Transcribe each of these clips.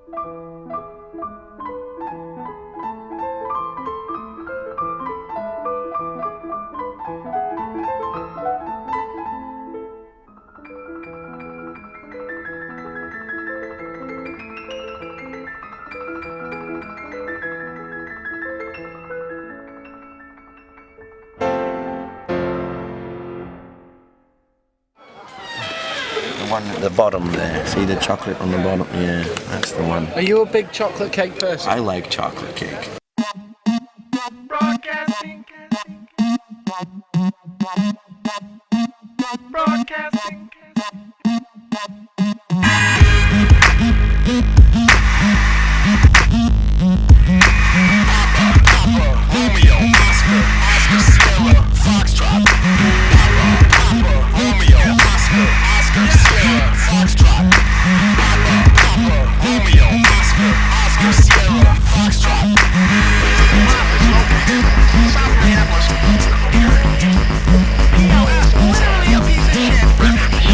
One at the bottom there. See the chocolate on the bottom? Yeah, that's the one. Are you a big chocolate cake person? I like chocolate cake. Broadcasting. Broadcasting. Romeo, Oscar, Sierra, Foxtrot. Romeo, Oscar, Sierra, Foxtrot. Romeo, Oscar, Sierra, Foxtrot. South Minneapolis. Literally a piece of shit.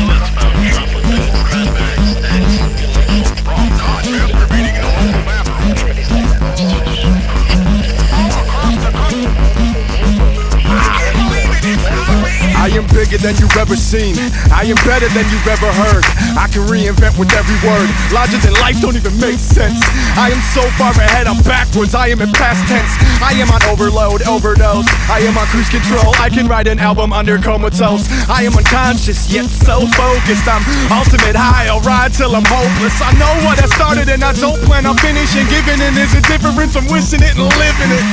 That's found tropical cranberries and succulent from Dodge after beating in a local bathroom. All across the country. I can't believe it. It's Halloween. I am bigger than you've ever seen. I am better than you've ever heard. I can reinvent with every word. Larger than life don't even make sense. I am so far ahead, I'm backwards. I am in past tense. I am on overload, overdose. I am on cruise control. I can write an album under comatose. I am unconscious, yet so focused. I'm ultimate high, I'll ride till I'm hopeless. I know what I started and I don't plan on finishing. Giving in is a difference from wishing it and living it.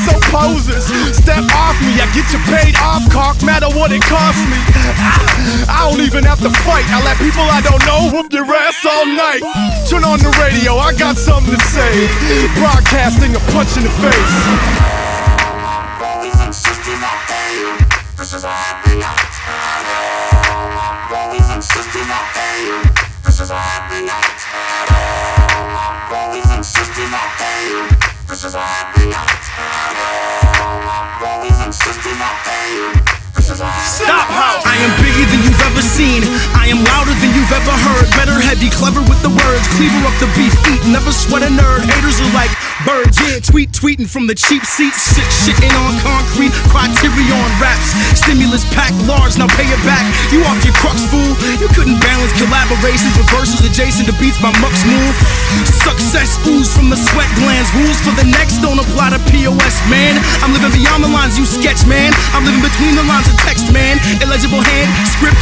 So posers, step off me. I get you paid off, cock, matter what it costs me. I don't even have to fight. I let people I don't know whoop your ass all night. Turn on the radio, I got something to say. Broadcasting a punch in the face. This is every night. Rolling and system up here. This is every night. Rolling and system up here. This is every night. Rolling and system up here. Stop house! I am bigger than you've ever seen. I am louder than you've ever heard. Better heavy, clever with the words. Cleaver up the beef, eat, never sweat a nerd. Haters are like birds, yeah, tweeting from the cheap seats. Shitting on concrete, criteria on raps. Stimulus pack large, now pay it back. You off your crux, fool. You couldn't balance collaborations with verses adjacent to beats my mucks move. Success ooze from the sweat glands. Rules for the next don't apply to POS, man. I'm living beyond the lines you sketch, man. I'm living between the lines of text, man. Illegible hand, script,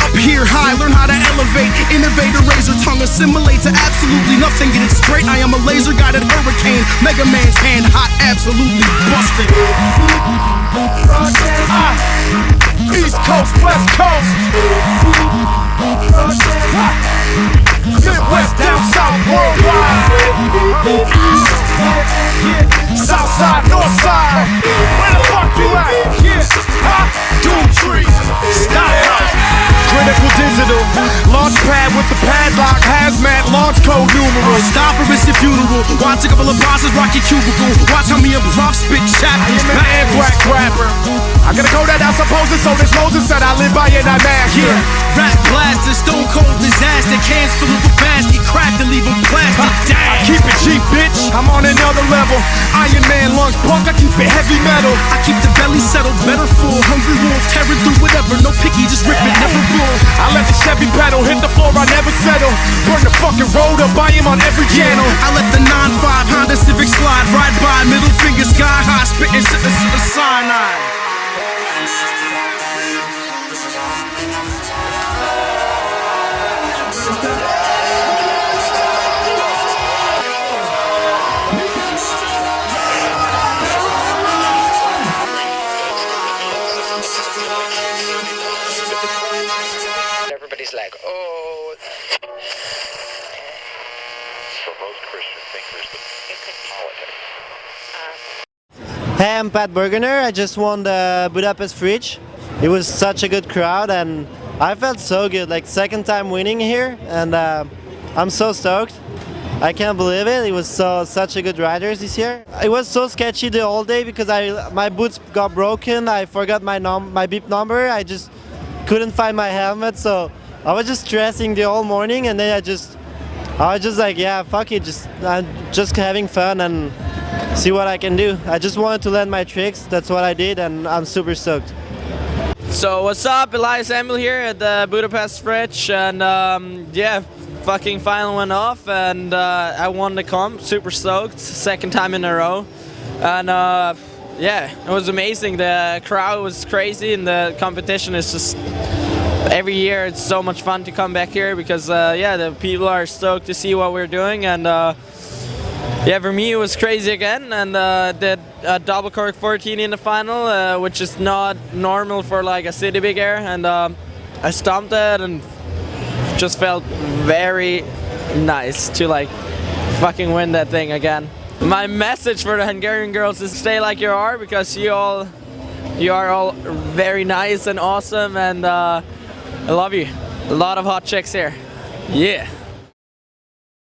up here high. Learn how to elevate, innovate, a razor tongue, assimilate to absolutely nothing. Get it straight, I am a laser guided hurricane. Mega Man's hand hot, absolutely busted. East Coast, West Coast. Midwest, down south, worldwide. South side, north side. Where the fuck you at? Doomtree, stop. Critical digital, launch pad with the padlock, hazmat, launch code numeral. Stop or it's your funeral. Watch a couple of bosses rock your cubicle. Watch how me improv spit chapters. I'm an anthrax rapper. I got a code that I suppose it, so this Moses said I live by it, I master. Yeah, rap blaster, stone cold disaster. Cans fill up with basket, cracked and leave them plastic. Damn. I keep it cheap, bitch. I'm on another level. Iron Man lungs punk, I keep it heavy metal. I keep the belly settled, better full. Hungry wolf, tearing through whatever. No picky, just rip it, never bull. I let the Chevy pedal hit the floor, I never settle. Burn the fucking road up, I am on every channel. I let the 9.5 Honda Civic slide right by, middle finger sky high, spitting cyanide. Everybody's like, oh. For most Christian thinkers, the politics. Hey, I'm Burgener. I just won the Budapest Fridge. It was such a good crowd and I felt so good, like second time winning here, and I'm so stoked. I can't believe it. It was such a good riders this year. It was so sketchy the whole day because my boots got broken. I forgot my beep number. I just couldn't find my helmet, so I was just stressing the whole morning, and then I just I was just like, yeah, fuck it, I'm just having fun and see what I can do. I just wanted to learn my tricks. That's what I did, and I'm super stoked. So what's up, Elias Emil here at the Budapest Fridge, and yeah, fucking final went off, and I won the comp. Super stoked, second time in a row, and yeah, it was amazing. The crowd was crazy, and the competition is just every year it's so much fun to come back here because yeah, the people are stoked to see what we're doing, and yeah, for me it was crazy again, and did a double cork 14 in the final, which is not normal for like a city big air, and I stomped it and just felt very nice to like fucking win that thing again. My message for the Hungarian girls is stay like you are, because you are all very nice and awesome, and I love you. A lot of hot chicks here. Yeah.